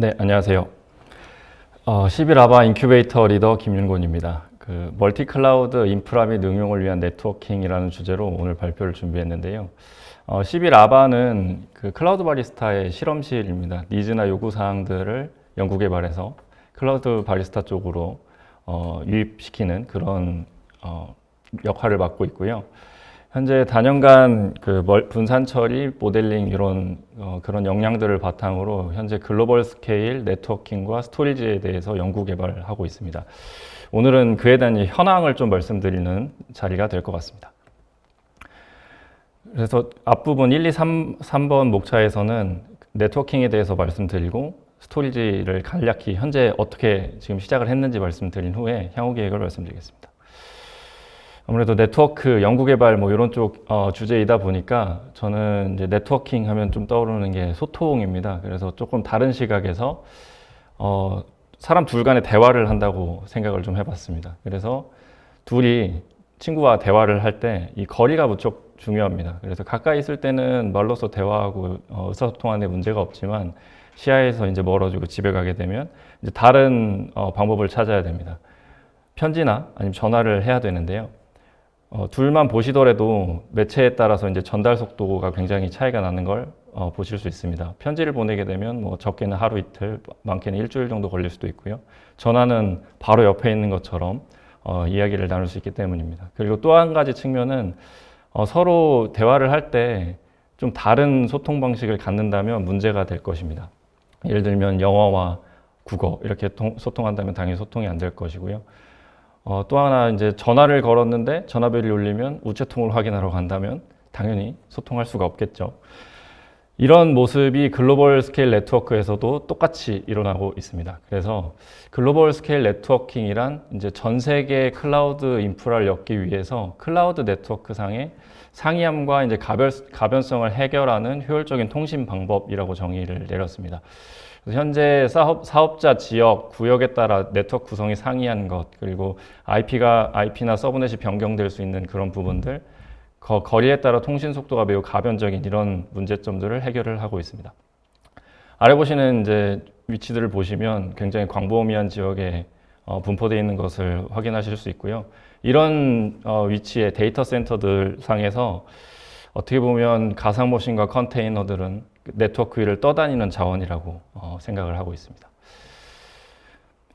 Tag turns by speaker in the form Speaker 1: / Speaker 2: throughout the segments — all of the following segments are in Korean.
Speaker 1: 네, 안녕하세요. 11아바 인큐베이터 리더 김윤곤입니다. 멀티 클라우드 인프라 및 응용을 위한 네트워킹이라는 주제로 오늘 발표를 준비했는데요. 11아바는 클라우드 바리스타의 실험실입니다. 니즈나 요구 사항들을 연구 개발해서 클라우드 바리스타 쪽으로 유입시키는 그런 역할을 맡고 있고요. 현재 단연간 분산 처리, 모델링 이런 그런 역량들을 바탕으로 현재 글로벌 스케일 네트워킹과 스토리지에 대해서 연구 개발을 하고 있습니다. 오늘은 그에 대한 현황을 좀 말씀드리는 자리가 될 것 같습니다. 그래서 앞부분 1, 2, 3번 목차에서는 네트워킹에 대해서 말씀드리고 스토리지를 간략히 현재 어떻게 지금 시작을 했는지 말씀드린 후에 향후 계획을 말씀드리겠습니다. 아무래도 네트워크 연구 개발 이런 쪽 주제이다 보니까 저는 이제 네트워킹 하면 좀 떠오르는 게 소통입니다. 그래서 조금 다른 시각에서 사람 둘 간의 대화를 한다고 생각을 좀 해봤습니다. 그래서 둘이 친구와 대화를 할 때 이 거리가 무척 중요합니다. 그래서 가까이 있을 때는 말로써 대화하고 의사소통하는 데 문제가 없지만 시야에서 이제 멀어지고 집에 가게 되면 이제 다른 방법을 찾아야 됩니다. 편지나 아니면 전화를 해야 되는데요. 둘만 보시더라도 매체에 따라서 이제 전달 속도가 굉장히 차이가 나는 걸 보실 수 있습니다. 편지를 보내게 되면 적게는 하루 이틀, 많게는 일주일 정도 걸릴 수도 있고요. 전화는 바로 옆에 있는 것처럼 이야기를 나눌 수 있기 때문입니다. 그리고 또 한 가지 측면은 서로 대화를 할 때 좀 다른 소통 방식을 갖는다면 문제가 될 것입니다. 예를 들면 영어와 국어 이렇게 소통한다면 당연히 소통이 안 될 것이고요. 또 하나 이제 전화를 걸었는데 전화벨이 울리면 우체통을 확인하러 간다면 당연히 소통할 수가 없겠죠. 이런 모습이 글로벌 스케일 네트워크에서도 똑같이 일어나고 있습니다. 그래서 글로벌 스케일 네트워킹이란 이제 전 세계 클라우드 인프라를 엮기 위해서 클라우드 네트워크 상의 상이함과 이제 가변성을 해결하는 효율적인 통신 방법이라고 정의를 내렸습니다. 현재 사업자 지역, 구역에 따라 네트워크 구성이 상이한 것, 그리고 IP나 서브넷이 변경될 수 있는 그런 부분들, 거리에 따라 통신 속도가 매우 가변적인 이런 문제점들을 해결을 하고 있습니다. 아래 보시는 이제 위치들을 보시면 굉장히 광범위한 지역에 분포되어 있는 것을 확인하실 수 있고요. 이런 위치의 데이터 센터들 상에서 어떻게 보면 가상머신과 컨테이너들은 네트워크 위를 떠다니는 자원이라고 생각을 하고 있습니다.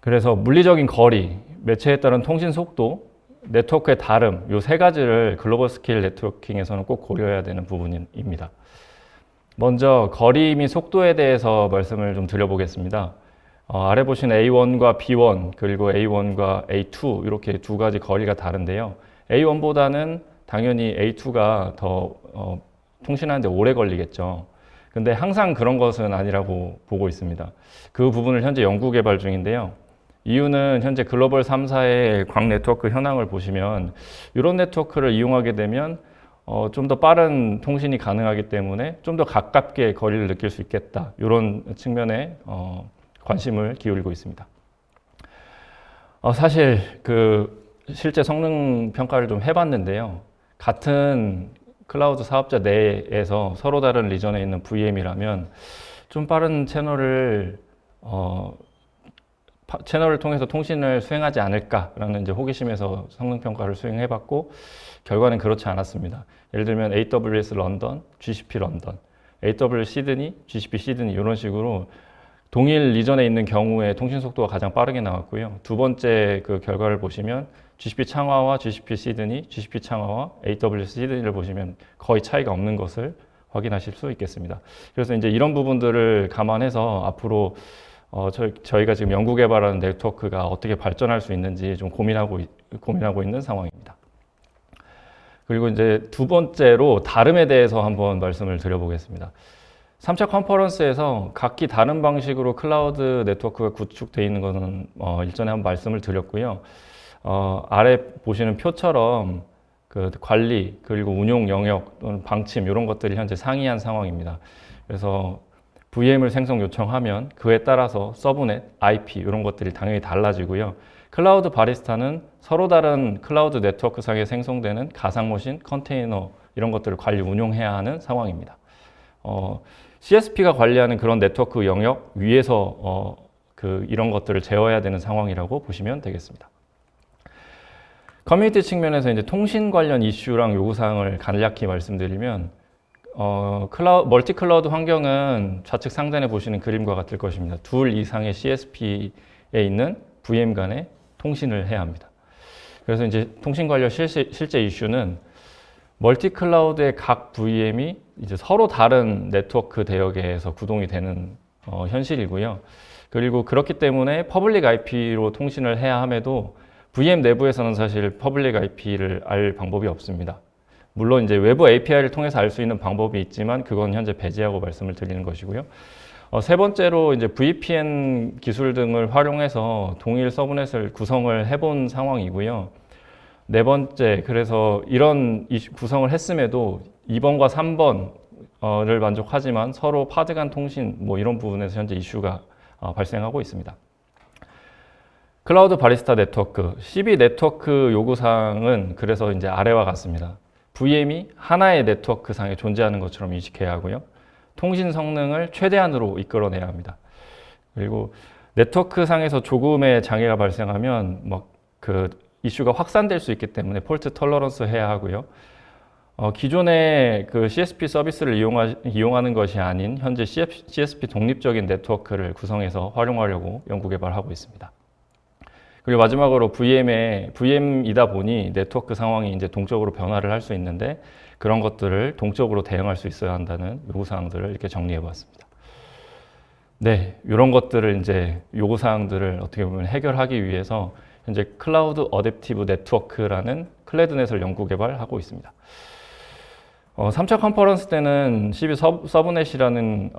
Speaker 1: 그래서 물리적인 거리, 매체에 따른 통신 속도, 네트워크의 다름, 이 세 가지를 글로벌 스케일 네트워킹에서는 꼭 고려해야 되는 부분입니다. 먼저 거리 및 속도에 대해서 말씀을 좀 드려보겠습니다. 아래 보신 A1과 B1 그리고 A1과 A2 이렇게 두 가지 거리가 다른데요. A1보다는 당연히 A2가 더 통신하는데 오래 걸리겠죠. 근데 항상 그런 것은 아니라고 보고 있습니다. 그 부분을 현재 연구 개발 중인데요. 이유는 현재 글로벌 3사의 광 네트워크 현황을 보시면 이런 네트워크를 이용하게 되면 좀 더 빠른 통신이 가능하기 때문에 좀 더 가깝게 거리를 느낄 수 있겠다. 이런 측면에 관심을 기울이고 있습니다. 사실 실제 성능 평가를 좀 해봤는데요. 같은 클라우드 사업자 내에서 서로 다른 리전에 있는 VM이라면 좀 빠른 채널을 통해서 통신을 수행하지 않을까라는 이제 호기심에서 성능 평가를 수행해봤고 결과는 그렇지 않았습니다. 예를 들면 AWS 런던, GCP 런던, AWS 시드니, GCP 시드니 이런 식으로 동일 리전에 있는 경우에 통신 속도가 가장 빠르게 나왔고요. 두 번째 결과를 보시면 GCP 창화와 GCP 시드니, GCP 창화와 AWS 시드니를 보시면 거의 차이가 없는 것을 확인하실 수 있겠습니다. 그래서 이제 이런 부분들을 감안해서 앞으로 저희가 지금 연구 개발하는 네트워크가 어떻게 발전할 수 있는지 좀 고민하고 있는 상황입니다. 그리고 이제 두 번째로 다름에 대해서 한번 말씀을 드려보겠습니다. 3차 컨퍼런스에서 각기 다른 방식으로 클라우드 네트워크가 구축되어 있는 것은 일전에 한번 말씀을 드렸고요. 아래 보시는 표처럼 관리 그리고 운용 영역 또는 방침 이런 것들이 현재 상이한 상황입니다. 그래서 VM을 생성 요청하면 그에 따라서 서브넷, IP 이런 것들이 당연히 달라지고요. 클라우드 바리스타는 서로 다른 클라우드 네트워크 상에 생성되는 가상머신, 컨테이너 이런 것들을 관리 운용해야 하는 상황입니다. CSP가 관리하는 그런 네트워크 영역 위에서 이런 것들을 제어해야 되는 상황이라고 보시면 되겠습니다. 커뮤니티 측면에서 이제 통신 관련 이슈랑 요구사항을 간략히 말씀드리면 멀티 클라우드 환경은 좌측 상단에 보시는 그림과 같을 것입니다. 둘 이상의 CSP에 있는 VM 간의 통신을 해야 합니다. 그래서 이제 통신 관련 실제 이슈는 멀티 클라우드의 각 VM이 이제 서로 다른 네트워크 대역에서 구동이 되는 현실이고요. 그리고 그렇기 때문에 퍼블릭 IP로 통신을 해야 함에도 VM 내부에서는 사실 퍼블릭 IP를 알 방법이 없습니다. 물론 이제 외부 API를 통해서 알 수 있는 방법이 있지만 그건 현재 배제하고 말씀을 드리는 것이고요. 세 번째로 이제 VPN 기술 등을 활용해서 동일 서브넷을 구성을 해본 상황이고요. 네 번째, 그래서 이런 구성을 했음에도 2번과 3번을 만족하지만 서로 파드 간 통신 뭐 이런 부분에서 현재 이슈가 발생하고 있습니다. 클라우드 바리스타 네트워크, CB 네트워크 요구사항은 그래서 이제 아래와 같습니다. VM이 하나의 네트워크 상에 존재하는 것처럼 인식해야 하고요. 통신 성능을 최대한으로 이끌어내야 합니다. 그리고 네트워크 상에서 조금의 장애가 발생하면 이슈가 확산될 수 있기 때문에 폴트 톨러런스 해야 하고요. 기존의 그 CSP 서비스를 이용하는 것이 아닌 현재 CSP 독립적인 네트워크를 구성해서 활용하려고 연구 개발하고 있습니다. 그리고 마지막으로 VM이다 보니 네트워크 상황이 이제 동적으로 변화를 할 수 있는데 그런 것들을 동적으로 대응할 수 있어야 한다는 요구사항들을 이렇게 정리해 보았습니다. 네, 이런 것들을 이제 요구사항들을 어떻게 보면 해결하기 위해서 현재 클라우드 어댑티브 네트워크라는 클래드넷을 연구 개발하고 있습니다. 3차 컨퍼런스 때는 CB 서브넷이라는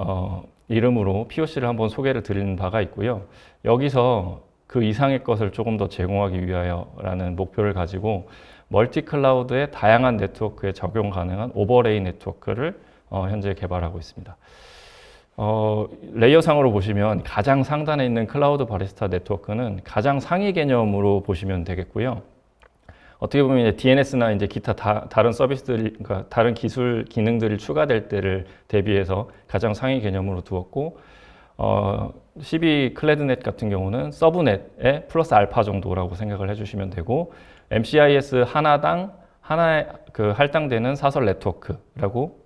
Speaker 1: 이름으로 POC를 한번 소개를 드린 바가 있고요. 여기서 그 이상의 것을 조금 더 제공하기 위하여라는 목표를 가지고 멀티 클라우드의 다양한 네트워크에 적용 가능한 오버레이 네트워크를 현재 개발하고 있습니다. 레이어상으로 보시면 가장 상단에 있는 클라우드 바리스타 네트워크는 가장 상위 개념으로 보시면 되겠고요. 어떻게 보면 이제 DNS나 이제 기타 다른 서비스들, 그러니까 다른 기술 기능들이 추가될 때를 대비해서 가장 상위 개념으로 두었고, CB 클래드넷 같은 경우는 서브넷의 플러스 알파 정도라고 생각을 해주시면 되고, MCIS 하나당 하나에 할당되는 사설 네트워크라고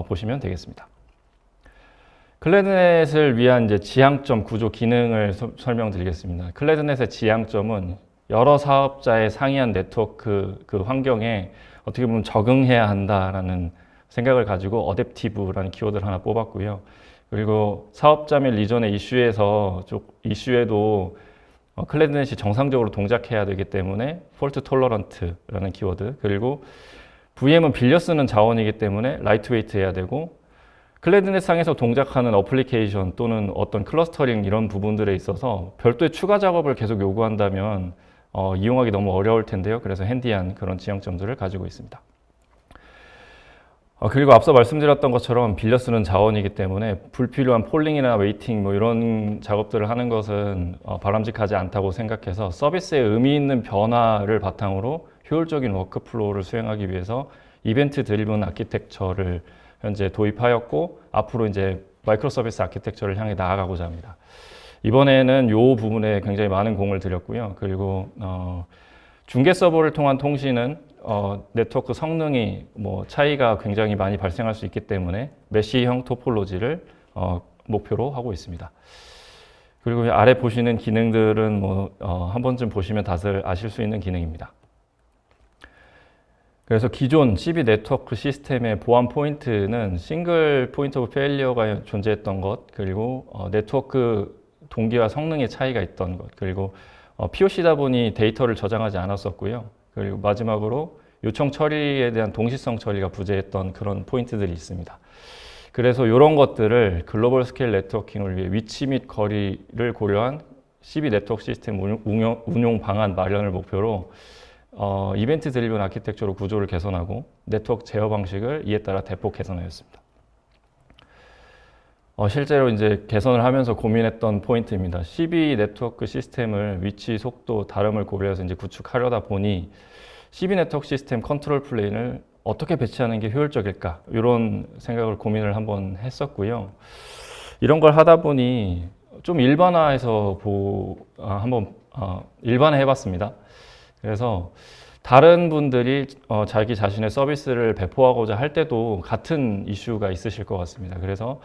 Speaker 1: 보시면 되겠습니다. 클래드넷을 위한 이제 지향점 구조 기능을 설명드리겠습니다. 클래드넷의 지향점은 여러 사업자의 상이한 네트워크 그 환경에 어떻게 보면 적응해야 한다라는 생각을 가지고 어댑티브라는 키워드를 하나 뽑았고요. 그리고 사업자 및 리전의 이슈에도 클래드넷이 정상적으로 동작해야 되기 때문에 폴트 톨러런트라는 키워드, 그리고 VM은 빌려 쓰는 자원이기 때문에 라이트웨이트 해야 되고, 클래드넷 상에서 동작하는 어플리케이션 또는 어떤 클러스터링 이런 부분들에 있어서 별도의 추가 작업을 계속 요구한다면 이용하기 너무 어려울 텐데요. 그래서 핸디한 그런 지향점들을 가지고 있습니다. 그리고 앞서 말씀드렸던 것처럼 빌려 쓰는 자원이기 때문에 불필요한 폴링이나 웨이팅 뭐 이런 작업들을 하는 것은 바람직하지 않다고 생각해서 서비스에 의미 있는 변화를 바탕으로 효율적인 워크플로우를 수행하기 위해서 이벤트 드리븐 아키텍처를 현재 도입하였고, 앞으로 이제 마이크로 서비스 아키텍처를 향해 나아가고자 합니다. 이번에는 이 부분에 굉장히 많은 공을 들였고요. 그리고 중계 서버를 통한 통신은 네트워크 성능이 차이가 굉장히 많이 발생할 수 있기 때문에 메시형 토폴로지를 목표로 하고 있습니다. 그리고 아래 보시는 기능들은 한 번쯤 보시면 다들 아실 수 있는 기능입니다. 그래서 기존 CB 네트워크 시스템의 보안 포인트는 싱글 포인트 오브 페일리어가 존재했던 것, 그리고 네트워크 동기와 성능의 차이가 있던 것, 그리고 POC다 보니 데이터를 저장하지 않았었고요. 그리고 마지막으로 요청 처리에 대한 동시성 처리가 부재했던 그런 포인트들이 있습니다. 그래서 이런 것들을 글로벌 스케일 네트워킹을 위해 위치 및 거리를 고려한 CB 네트워크 시스템 운용 방안 마련을 목표로 이벤트 드리븐 아키텍처로 구조를 개선하고 네트워크 제어 방식을 이에 따라 대폭 개선하였습니다. 실제로 이제 개선을 하면서 고민했던 포인트입니다. CB 네트워크 시스템을 위치, 속도, 다름을 고려해서 이제 구축하려다 보니 CB 네트워크 시스템 컨트롤 플레인을 어떻게 배치하는 게 효율적일까? 이런 생각을 고민을 한번 했었고요. 이런 걸 하다 보니 좀 일반화해서 한번 일반화 해봤습니다. 그래서 다른 분들이 자기 자신의 서비스를 배포하고자 할 때도 같은 이슈가 있으실 것 같습니다. 그래서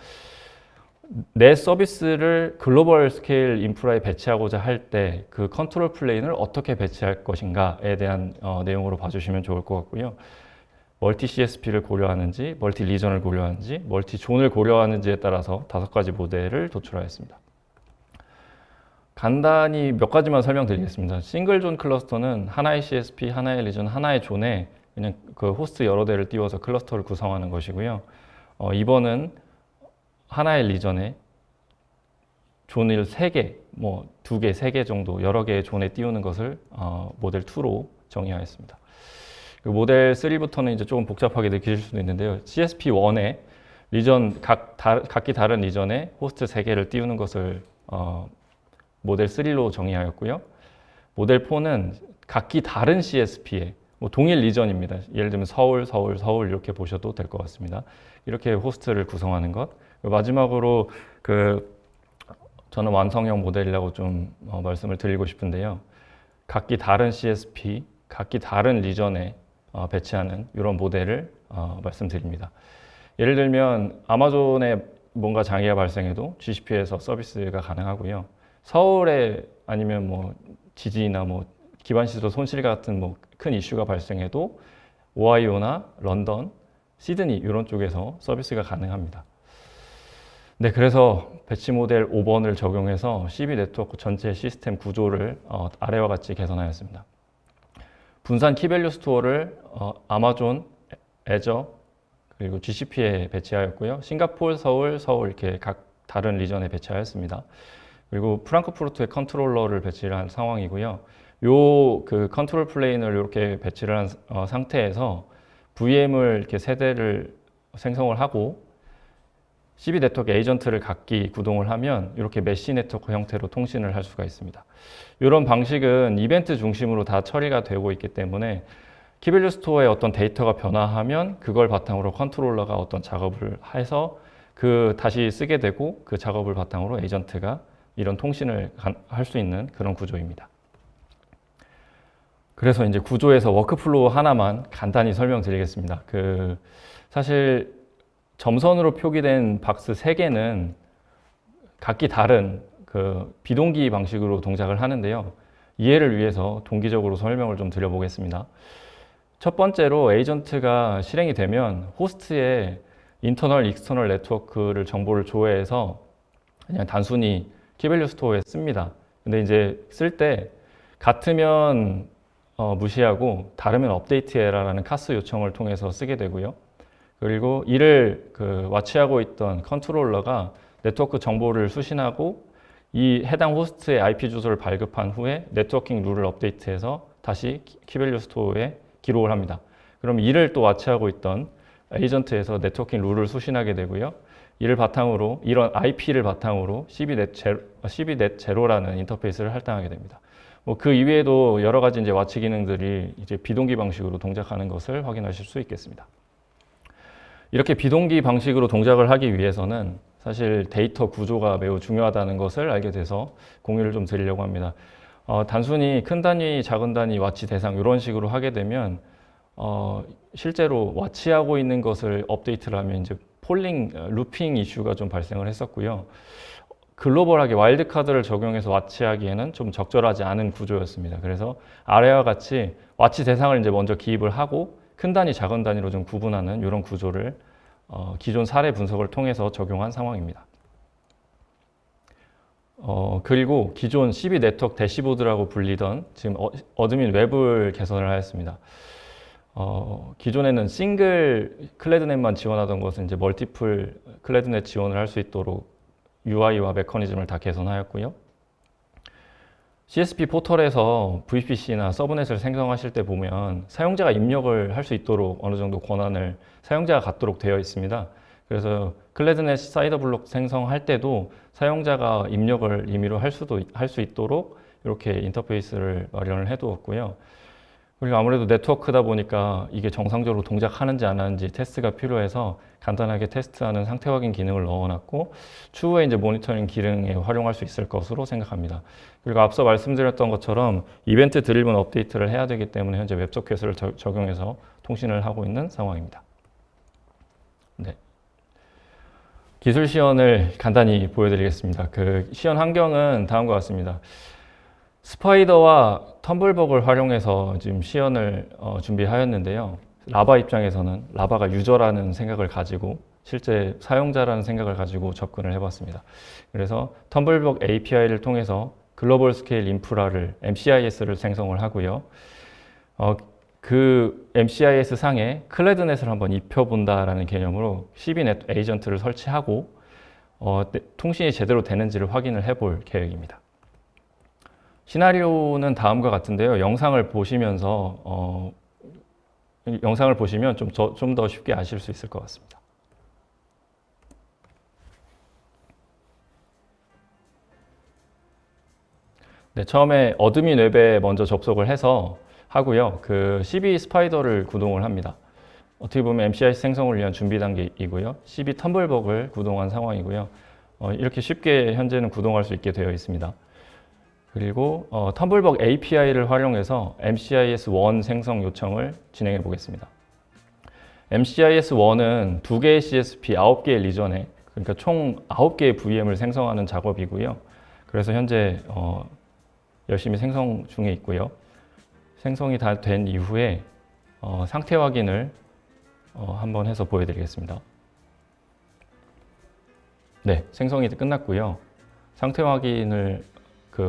Speaker 1: 내 서비스를 글로벌 스케일 인프라에 배치하고자 할 때 그 컨트롤 플레인을 어떻게 배치할 것인가에 대한 내용으로 봐주시면 좋을 것 같고요. 멀티 CSP를 고려하는지, 멀티 리전을 고려하는지, 멀티 존을 고려하는지에 따라서 5가지 모델을 도출하였습니다. 간단히 몇 가지만 설명드리겠습니다. 싱글 존 클러스터는 하나의 CSP, 하나의 리전, 하나의 존에 그냥 그 호스트 여러 대를 띄워서 클러스터를 구성하는 것이고요. 2번은 하나의 리전에 존을 3개, 뭐 2개, 3개 정도 여러 개의 존에 띄우는 것을 모델 2로 정의하였습니다. 모델 3부터는 이제 조금 복잡하게 느끼실 수도 있는데요. CSP1에 리전 각기 다른 리전에 호스트 3개를 띄우는 것을 모델 3로 정의하였고요. 모델 4는 각기 다른 CSP에 동일 리전입니다. 예를 들면 서울, 서울, 서울 이렇게 보셔도 될 것 같습니다. 이렇게 호스트를 구성하는 것. 마지막으로 저는 완성형 모델이라고 좀 말씀을 드리고 싶은데요. 각기 다른 CSP, 각기 다른 리전에 배치하는 이런 모델을 말씀드립니다. 예를 들면 아마존에 뭔가 장애가 발생해도 GCP에서 서비스가 가능하고요. 서울에 아니면 뭐 지진이나 뭐 기반 시설 손실 같은 뭐 큰 이슈가 발생해도 오하이오나 런던, 시드니 이런 쪽에서 서비스가 가능합니다. 네, 그래서 배치 모델 5번을 적용해서 CB 네트워크 전체 시스템 구조를 아래와 같이 개선하였습니다. 분산 키밸류 스토어를 아마존, 애저, 그리고 GCP에 배치하였고요. 싱가포르, 서울, 서울 이렇게 각 다른 리전에 배치하였습니다. 그리고 프랑크푸르트에 컨트롤러를 배치를 한 상황이고요. 그 컨트롤 플레인을 이렇게 배치를 한 상태에서 VM을 이렇게 3대를 생성을 하고 CB 네트워크 에이전트를 각기 구동을 하면 이렇게 메시 네트워크 형태로 통신을 할 수가 있습니다. 이런 방식은 이벤트 중심으로 다 처리가 되고 있기 때문에 키밸류 스토어에 어떤 데이터가 변화하면 그걸 바탕으로 컨트롤러가 어떤 작업을 해서 다시 쓰게 되고 그 작업을 바탕으로 에이전트가 이런 통신을 할 수 있는 그런 구조입니다. 그래서 이제 구조에서 워크플로우 하나만 간단히 설명드리겠습니다. 사실 점선으로 표기된 박스 3개는 각기 다른 비동기 방식으로 동작을 하는데요. 이해를 위해서 동기적으로 설명을 좀 드려보겠습니다. 첫 번째로 에이전트가 실행이 되면 호스트에 인터널, 익스터널 네트워크를 정보를 조회해서 그냥 단순히 키밸류 스토어에 씁니다. 근데 이제 쓸 때 같으면 무시하고 다르면 업데이트해라라는 카스 요청을 통해서 쓰게 되고요. 그리고 이를 와치하고 있던 컨트롤러가 네트워크 정보를 수신하고 이 해당 호스트의 IP 주소를 발급한 후에 네트워킹 룰을 업데이트해서 다시 키밸류 스토어에 기록을 합니다. 그럼 이를 또 와치하고 있던 에이전트에서 네트워킹 룰을 수신하게 되고요. 이런 IP를 바탕으로 CBnet 제로라는 인터페이스를 할당하게 됩니다. 그 이외에도 여러 가지 이제 와치 기능들이 이제 비동기 방식으로 동작하는 것을 확인하실 수 있겠습니다. 이렇게 비동기 방식으로 동작을 하기 위해서는 사실 데이터 구조가 매우 중요하다는 것을 알게 돼서 공유를 좀 드리려고 합니다. 단순히 큰 단위, 작은 단위, 와치 대상 이런 식으로 하게 되면 실제로 와치하고 있는 것을 업데이트를 하면 이제 루핑 이슈가 좀 발생을 했었고요. 글로벌하게 와일드카드를 적용해서 와치하기에는 좀 적절하지 않은 구조였습니다. 그래서 아래와 같이 와치 대상을 이제 먼저 기입을 하고 큰 단위, 작은 단위로 좀 구분하는 이런 구조를 기존 사례 분석을 통해서 적용한 상황입니다. 그리고 기존 CB 네트워크 대시보드라고 불리던 지금 어드민 웹을 개선을 하였습니다. 기존에는 싱글 클래드넷만 지원하던 것은 이제 멀티플 클래드넷 지원을 할 수 있도록 UI와 메커니즘을 다 개선하였고요. CSP 포털에서 VPC나 서브넷을 생성하실 때 보면 사용자가 입력을 할 수 있도록 어느 정도 권한을 사용자가 갖도록 되어 있습니다. 그래서 클래드넷 사이더 블록 생성할 때도 사용자가 입력을 임의로 할 수 있도록 이렇게 인터페이스를 마련을 해두었고요. 그리고 아무래도 네트워크다 보니까 이게 정상적으로 동작하는지 안 하는지 테스트가 필요해서 간단하게 테스트하는 상태 확인 기능을 넣어놨고 추후에 이제 모니터링 기능에 활용할 수 있을 것으로 생각합니다. 그리고 앞서 말씀드렸던 것처럼 이벤트 드리븐 업데이트를 해야 되기 때문에 현재 웹소켓을 적용해서 통신을 하고 있는 상황입니다. 네. 기술 시연을 간단히 보여드리겠습니다. 그 시연 환경은 다음과 같습니다. 스파이더와 텀블벅을 활용해서 지금 시연을 준비하였는데요. 라바 입장에서는 라바가 유저라는 생각을 가지고 실제 사용자라는 생각을 가지고 접근을 해봤습니다. 그래서 텀블벅 API를 통해서 글로벌 스케일 인프라를 MCIS를 생성을 하고요. 그 MCIS 상에 클레드넷을 한번 입혀본다라는 개념으로 CB넷 에이전트를 설치하고 통신이 제대로 되는지를 확인을 해볼 계획입니다. 시나리오는 다음과 같은데요. 영상을 보시면 좀 더 쉽게 아실 수 있을 것 같습니다. 네, 처음에 어드민 웹에 먼저 접속을 해서 하고요. 그 CB 스파이더를 구동을 합니다. 어떻게 보면 MCIS 생성을 위한 준비 단계이고요. CB 텀블벅을 구동한 상황이고요. 이렇게 쉽게 현재는 구동할 수 있게 되어 있습니다. 그리고 텀블벅 API를 활용해서 MCIS1 생성 요청을 진행해 보겠습니다. MCIS1은 2개의 CSP, 9개의 리전에 그러니까 총 9개의 VM을 생성하는 작업이고요. 그래서 현재 열심히 생성 중에 있고요. 생성이 다 된 이후에 상태 확인을 한번 해서 보여드리겠습니다. 네, 생성이 끝났고요. 상태 확인을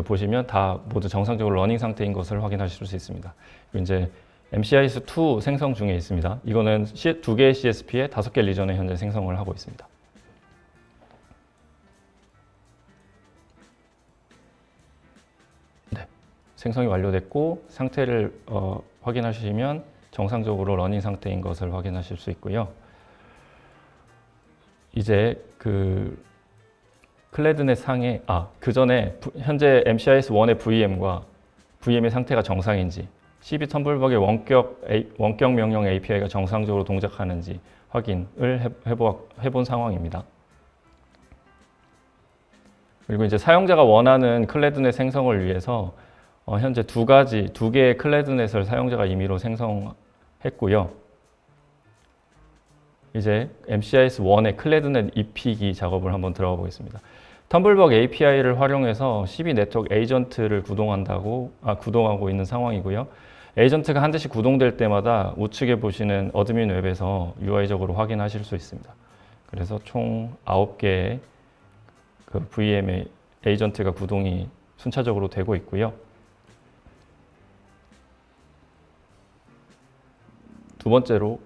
Speaker 1: 보시면 다 모두 정상적으로 러닝 상태인 것을 확인하실 수 있습니다. 이제 MCIS2 생성 중에 있습니다. 이거는 2개의 CSP에 5개 리전에 현재 생성을 하고 있습니다. 네, 생성이 완료됐고 상태를 확인하시면 정상적으로 러닝 상태인 것을 확인하실 수 있고요. 이제 클레드넷 상에 그 전에 현재 MCIS1의 VM과 VM의 상태가 정상인지 CB 텀블벅의 원격 명령 API가 정상적으로 동작하는지 확인을 해본 상황입니다. 그리고 이제 사용자가 원하는 클레드넷 생성을 위해서 현재 2개의 클레드넷을 사용자가 임의로 생성했고요. 이제 MCIS1의 클레드넷 입히기 작업을 한번 들어가 보겠습니다. 텀블벅 API를 활용해서 CB 네트워크 에이전트를 구동하고 있는 상황이고요. 에이전트가 한 대씩 구동될 때마다 우측에 보시는 어드민 웹에서 UI적으로 확인하실 수 있습니다. 그래서 총 9개의 VM의 에이전트가 구동이 순차적으로 되고 있고요. 두 번째로,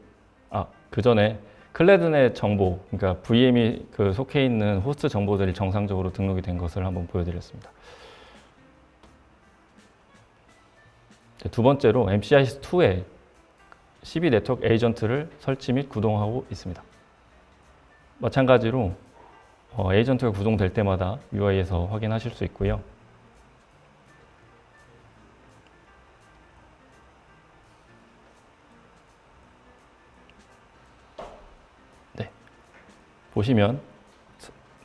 Speaker 1: 그 전에 클레드넷 정보, 그러니까 VM이 속해 있는 호스트 정보들이 정상적으로 등록이 된 것을 한번 보여드렸습니다. 두 번째로 MCIS2에 CB 네트워크 에이전트를 설치 및 구동하고 있습니다. 마찬가지로 에이전트가 구동될 때마다 UI에서 확인하실 수 있고요. 네, 보시면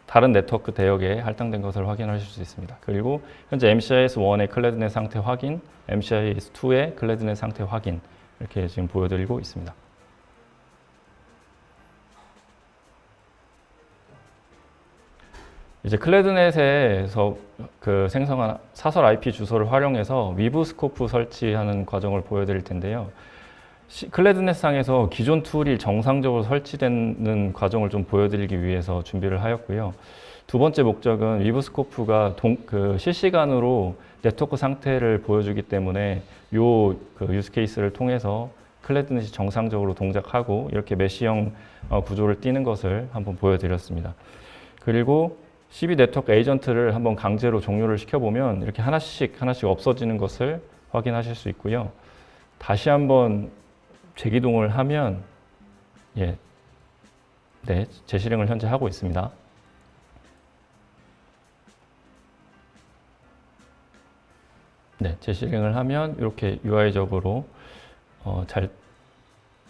Speaker 1: 다른 네트워크 대역에 할당된 것을 확인하실 수 있습니다. 그리고 현재 MCIS1의 클레드넷 상태 확인, MCIS2의 클레드넷 상태 확인 이렇게 지금 보여드리고 있습니다. 이제 클레드넷에서 생성한 사설 IP 주소를 활용해서 위브 스코프 설치하는 과정을 보여드릴 텐데요. 클레드넷 상에서 기존 툴이 정상적으로 설치되는 과정을 좀 보여드리기 위해서 준비를 하였고요. 두 번째 목적은 위브 스코프가 실시간으로 네트워크 상태를 보여주기 때문에 유스 케이스를 통해서 클레드넷이 정상적으로 동작하고 이렇게 메시형 구조를 띄는 것을 한번 보여드렸습니다. 그리고 CB 네트워크 에이전트를 한번 강제로 종료를 시켜보면 이렇게 하나씩 없어지는 것을 확인하실 수 있고요. 다시 한번 재기동을 하면 재실행을 현재 하고 있습니다. 네, 재실행을 하면 이렇게 UI적으로 잘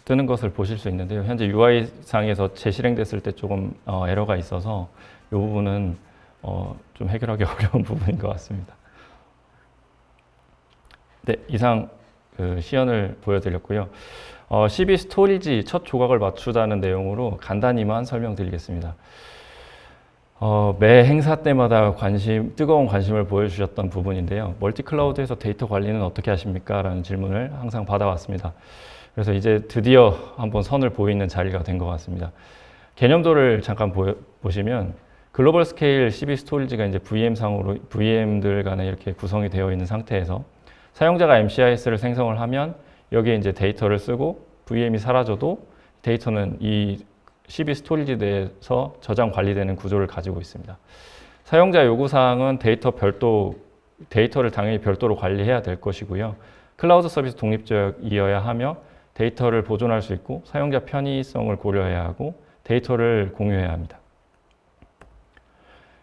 Speaker 1: 뜨는 것을 보실 수 있는데요. 현재 UI상에서 재실행됐을 때 조금 에러가 있어서 이 부분은 좀 해결하기 어려운 부분인 것 같습니다. 네, 이상 그 시연을 보여드렸고요. CB 스토리지 첫 조각을 맞추다는 내용으로 간단히만 설명드리겠습니다. 매 행사 때마다 뜨거운 관심을 보여주셨던 부분인데요. 멀티클라우드에서 데이터 관리는 어떻게 하십니까? 라는 질문을 항상 받아왔습니다. 그래서 이제 드디어 한번 선을 보이는 자리가 된 것 같습니다. 개념도를 잠깐 보시면 글로벌 스케일 CB 스토리지가 이제 VM들 간에 이렇게 구성이 되어 있는 상태에서 사용자가 MCIS를 생성을 하면 여기에 이제 데이터를 쓰고 VM이 사라져도 데이터는 이 CB 스토리지 내에서 저장 관리되는 구조를 가지고 있습니다. 사용자 요구사항은 데이터를 당연히 별도로 관리해야 될 것이고요. 클라우드 서비스 독립적이어야 하며 데이터를 보존할 수 있고 사용자 편의성을 고려해야 하고 데이터를 공유해야 합니다.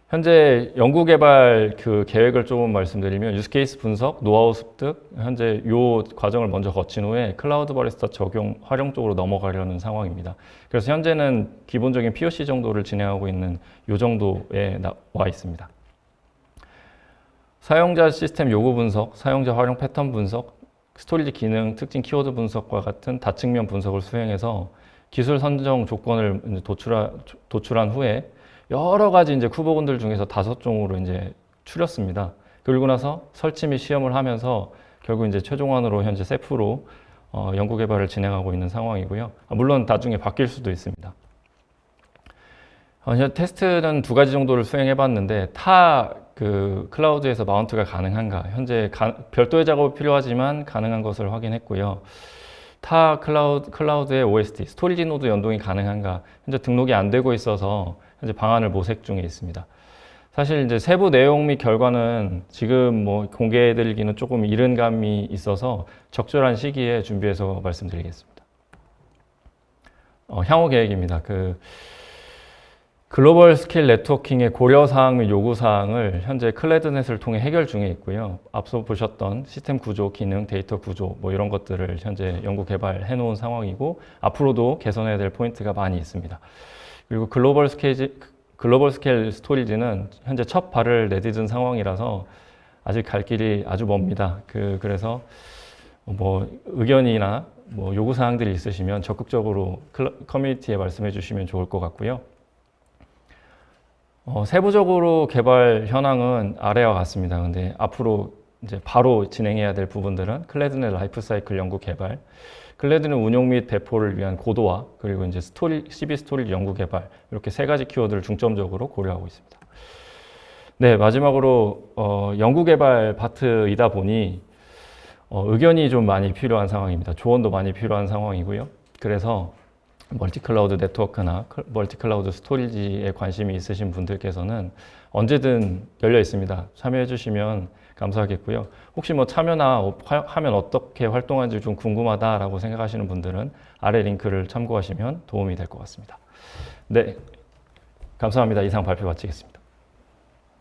Speaker 1: 현재 연구개발 그 계획을 조금 말씀드리면 유스케이스 분석, 노하우 습득, 현재 이 과정을 먼저 거친 후에 클라우드 바리스타 활용 쪽으로 넘어가려는 상황입니다. 그래서 현재는 기본적인 POC 정도를 진행하고 있는 이 정도에 와 있습니다. 사용자 시스템 요구 분석, 사용자 활용 패턴 분석, 스토리지 기능, 특징 키워드 분석과 같은 다측면 분석을 수행해서 기술 선정 조건을 도출한 후에 여러 가지 이제 후보군들 중에서 5종으로 이제 추렸습니다. 그리고 나서 설치 및 시험을 하면서 결국 이제 최종안으로 현재 세프로 연구 개발을 진행하고 있는 상황이고요. 물론 나중에 바뀔 수도 있습니다. 현재 테스트는 2가지 정도를 수행해 봤는데 그 클라우드에서 마운트가 가능한가, 현재 별도의 작업이 필요하지만 가능한 것을 확인했고요. 타 클라우드의 OST, 스토리지 노드 연동이 가능한가, 현재 등록이 안 되고 있어서 현재 방안을 모색 중에 있습니다. 사실 이제 세부 내용 및 결과는 지금 뭐 공개해드리기는 조금 이른 감이 있어서 적절한 시기에 준비해서 말씀드리겠습니다. 향후 계획입니다. 글로벌 스케일 네트워킹의 고려사항 및 요구사항을 현재 클레드넷을 통해 해결 중에 있고요. 앞서 보셨던 시스템 구조, 기능, 데이터 구조 뭐 이런 것들을 현재 연구 개발해 놓은 상황이고 앞으로도 개선해야 될 포인트가 많이 있습니다. 그리고 글로벌 스케일 스토리지는 현재 첫 발을 내딛은 상황이라서 아직 갈 길이 아주 멉니다. 그래서 뭐 의견이나 뭐 요구사항들이 있으시면 적극적으로 커뮤니티에 말씀해 주시면 좋을 것 같고요. 세부적으로 개발 현황은 아래와 같습니다. 근데 앞으로 이제 바로 진행해야 될 부분들은 클레드넷 라이프 사이클 연구 개발, 클레드넷 운용 및 배포를 위한 고도화, 그리고 이제 CB 스토리지 연구 개발, 이렇게 3가지 키워드를 중점적으로 고려하고 있습니다. 네, 마지막으로 연구 개발 파트이다 보니 의견이 좀 많이 필요한 상황입니다. 조언도 많이 필요한 상황이고요. 그래서 멀티클라우드 네트워크나 멀티클라우드 스토리지에 관심이 있으신 분들께서는 언제든 열려 있습니다. 참여해 주시면 감사하겠고요. 혹시 뭐 참여나 하면 어떻게 활동하는지 좀 궁금하다라고 생각하시는 분들은 아래 링크를 참고하시면 도움이 될 것 같습니다. 네, 감사합니다. 이상 발표 마치겠습니다.